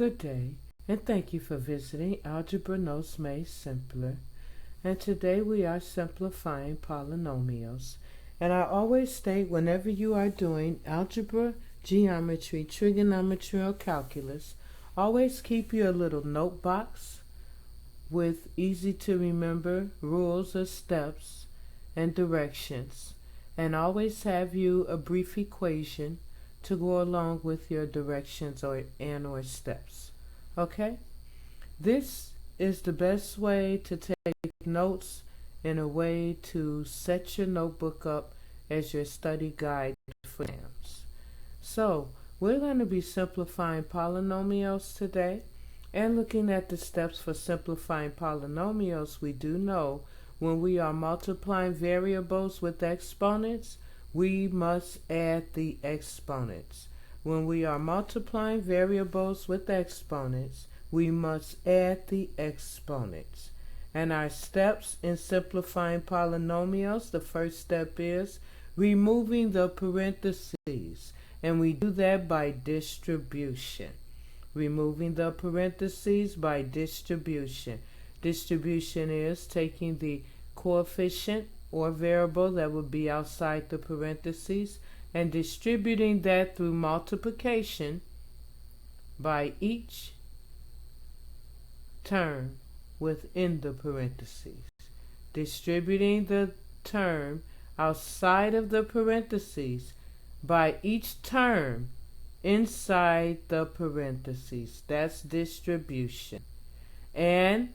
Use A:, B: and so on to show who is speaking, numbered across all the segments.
A: Good day, and thank you for visiting Algebra Notes Made Simpler. And today we are simplifying polynomials. And I always state whenever you are doing algebra, geometry, trigonometry, or calculus, always keep your little note box with easy to remember rules or steps and directions. And always have you a brief equation to go along with your directions or steps. Okay? This is the best way to take notes in a way to set your notebook up as your study guide for exams. So, we're going to be simplifying polynomials today and looking at the steps for simplifying polynomials. We do know when we are multiplying variables with exponents, we must add the exponents. When we are multiplying variables with exponents, we must add the exponents. And our steps in simplifying polynomials, the first step is removing the parentheses. And we do that by distribution. Removing the parentheses by distribution. Distribution is taking the coefficient or variable that would be outside the parentheses and distributing that through multiplication by each term within the parentheses. Distributing the term outside of the parentheses by each term inside the parentheses. That's distribution. And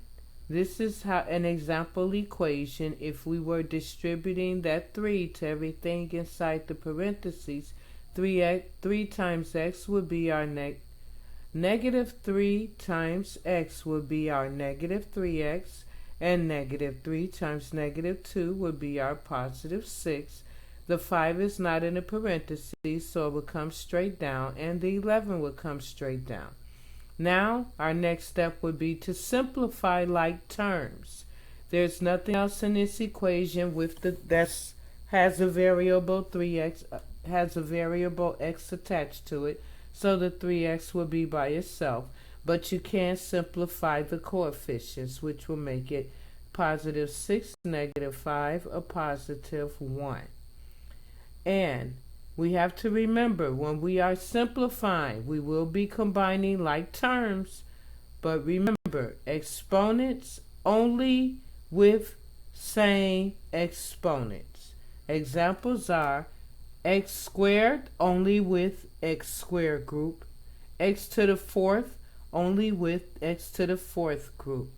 A: this is how an example equation, if we were distributing that 3 to everything inside the parentheses, 3 times x would be our negative 3 times x would be our negative 3x, and negative 3 times negative 2 would be our positive 6. The 5 is not in the parentheses, so it would come straight down, and the 11 would come straight down. Now, our next step would be to simplify like terms. There's nothing else in this equation with that has a variable 3x has a variable x attached to it, so the 3x will be by itself. But you can simplify the coefficients, which will make it positive 6, negative 5, a positive 1. And we have to remember, when we are simplifying, we will be combining like terms, but remember, exponents only with same exponents. Examples are x squared only with x squared group, x to the fourth only with x to the fourth group.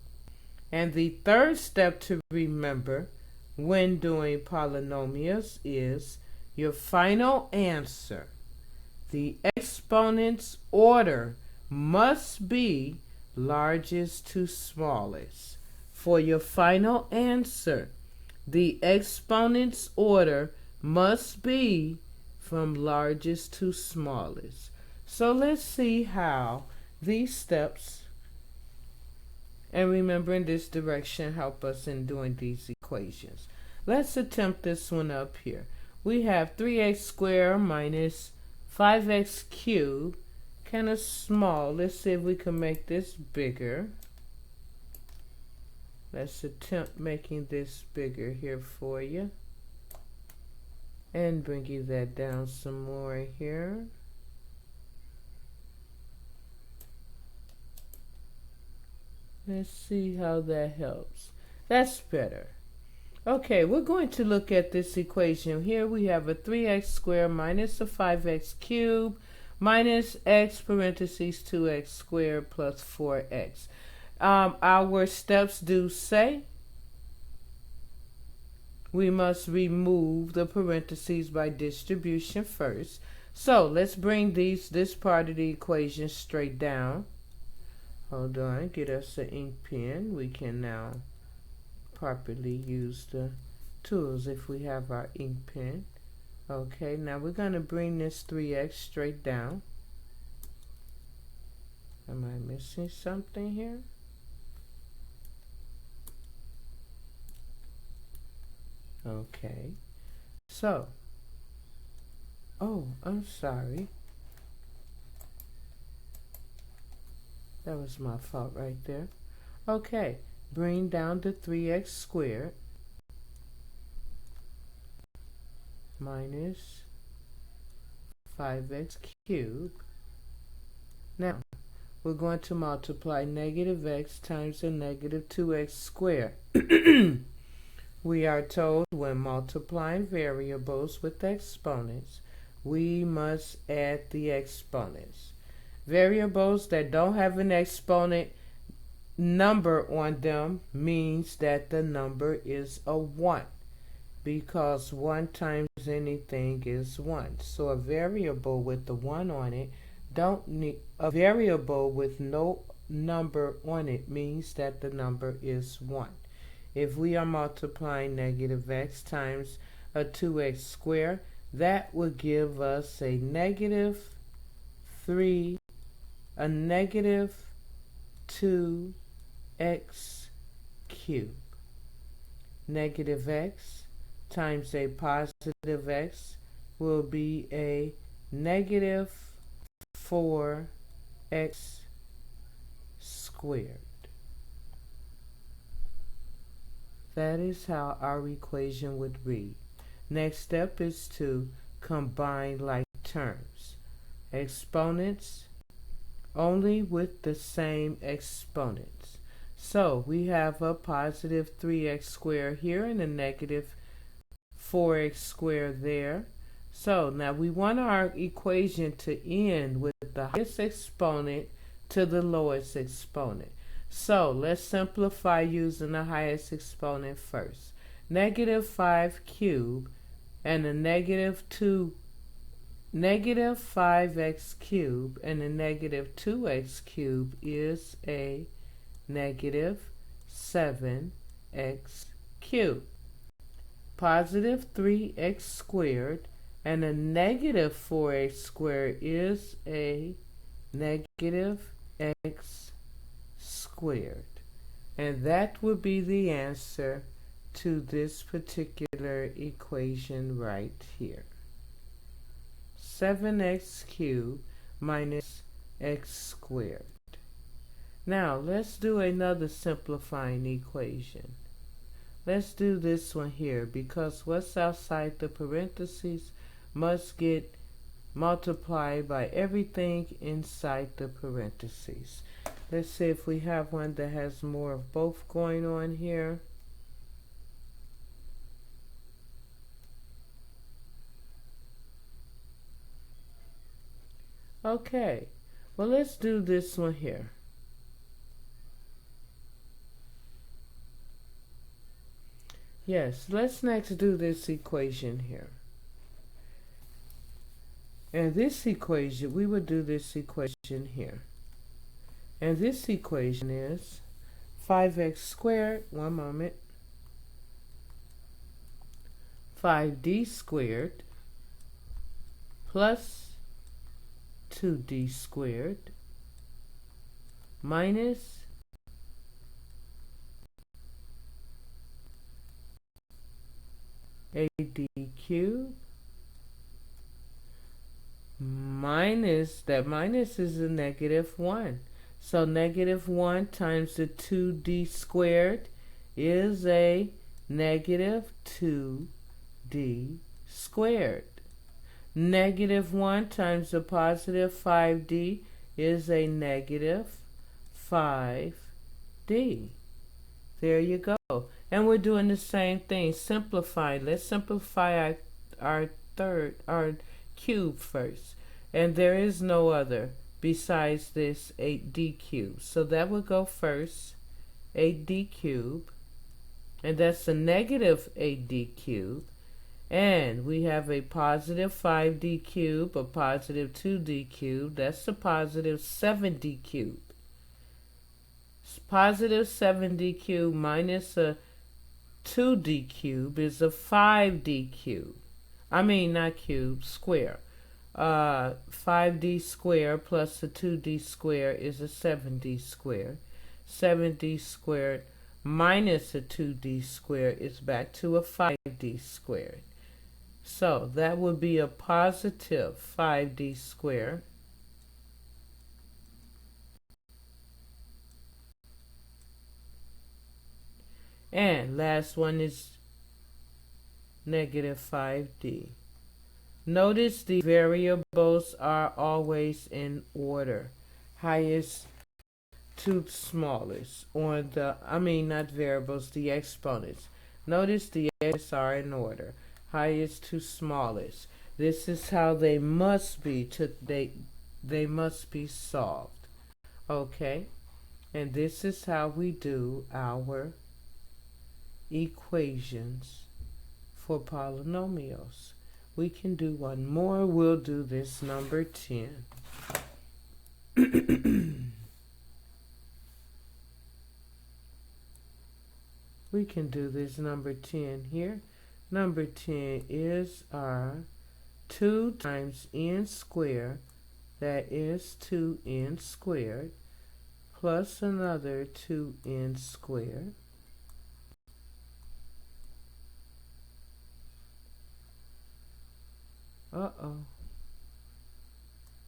A: And the third step to remember when doing polynomials is your final answer. The exponent's order must be largest to smallest. For your final answer, the exponent's order must be from largest to smallest. So let's see how these steps and remembering this direction help us in doing these equations. Let's attempt this one up here. We have 3x squared minus 5x cubed, kind of small. Let's see if we can make this bigger. Let's attempt making this bigger here for you. And bringing that down some more here. Let's see how that helps. That's better. Okay, we're going to look at this equation. Here we have a 3x squared minus a 5x cubed minus x parentheses 2x squared plus 4x. Our steps do say we must remove the parentheses by distribution first. So let's bring this part of the equation straight down. Hold on, get us an ink pen. We can now properly use the tools if we have our ink pen. Okay, now we're going to bring this 3x straight down. Am I missing something here? Okay, so, oh, I'm sorry. That was my fault right there. Okay, bring down the 3x squared minus 5x cubed. Now, we're going to multiply negative x times the negative 2x squared. We are told when multiplying variables with exponents, we must add the exponents. Variables that don't have an exponent number on them means that the number is a 1, because 1 times anything is 1. So a variable with the 1 on it don't need a variable with no number on it means that the number is 1. If we are multiplying negative x times a 2x squared, that would give us a negative 2x cubed. Negative x times a positive x will be a negative 4x squared. That is how our equation would read. Next step is to combine like terms. Exponents only with the same exponents. So we have a positive 3x squared here and a negative 4x squared there. So now we want our equation to end with the highest exponent to the lowest exponent. So let's simplify using the highest exponent first. Negative 5 cubed and a negative 5x cubed and a negative 2x cubed is a negative 7x cubed. Positive 3x squared and a negative 4x squared is a negative x squared. And that would be the answer to this particular equation right here. 7x cubed minus x squared. Now let's do another simplifying equation. Let's do this one here, because what's outside the parentheses must get multiplied by everything inside the parentheses. Let's see if we have one that has more of both going on here. Okay, well, let's do this one here. Yes, let's next do this equation here. And this equation, we would do this equation here. And this equation is 5x squared, 5d squared plus 2d squared minus ad cubed minus, that minus is a negative 1. So negative 1 times the 2d squared is a negative 2d squared. Negative 1 times the positive 5d is a negative 5d. There you go. And we're doing the same thing. Simplify. Let's simplify our cube first. And there is no other besides this 8d cubed. So that would go first, 8d cubed. And that's a negative 8d cubed. And we have a positive 5d cubed, a positive 2d cubed. That's a positive 7d cubed. Positive 7d cubed minus a 2d cubed is a 5d cubed. I mean, not cube, square. 5d squared plus a 2d squared is a 7d squared. 7d squared minus a 2d squared is back to a 5d squared. So that would be a positive 5d squared And last one is negative 5d. Notice the variables are always in order. Highest to smallest on the, not variables, the exponents. Notice the exponents are in order. Highest to smallest. This is how they must be they must be solved. Okay? And this is how we do our equations for polynomials. We can do one more. We'll do this number 10. We can do this number 10 here. Number 10 is our 2 times n squared, that is 2n squared, plus another 2n squared.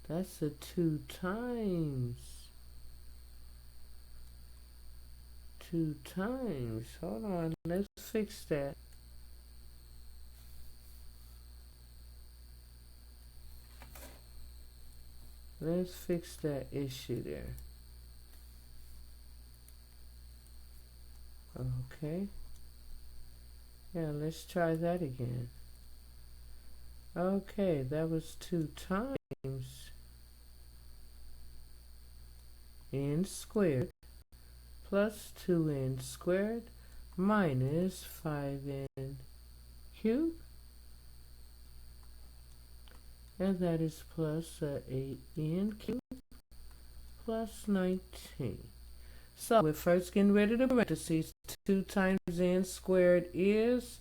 A: That's a 2 times. 2 times. Hold on, let's fix that. Let's fix that issue there. Okay. Yeah, let's try that again. Okay, that was 2 times n squared plus 2n squared minus 5n cubed. And that is plus 8n cubed plus 19. So we're first getting rid of the parentheses. 2 times n squared is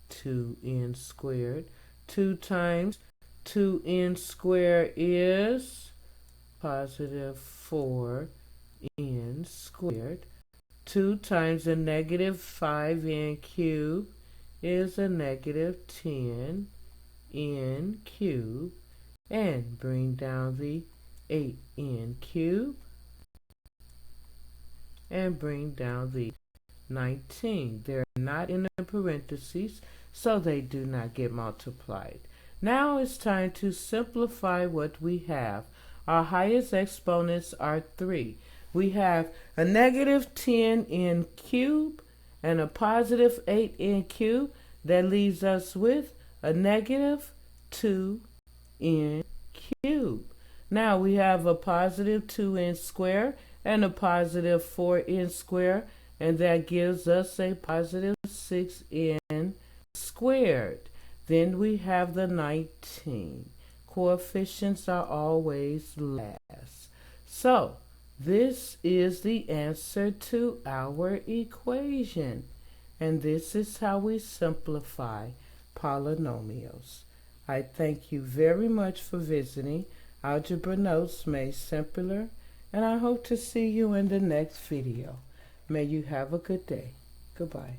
A: 2n squared. 2 times 2n squared is positive 4n squared. 2 times a negative 5n cubed is a negative 10n cubed. And bring down the 8n cubed. And bring down the 19. They're not in the parentheses, so they do not get multiplied. Now it's time to simplify what we have. Our highest exponents are 3. We have a negative 10n cubed and a positive 8n cubed. That leaves us with a negative 2n cubed. Now we have a positive 2n squared and a positive 4n squared, and that gives us a positive 6n squared. Then we have the 19. Coefficients are always last. So this is the answer to our equation. And this is how we simplify polynomials. I thank you very much for visiting Algebra Notes Made Simpler, and I hope to see you in the next video. May you have a good day. Goodbye.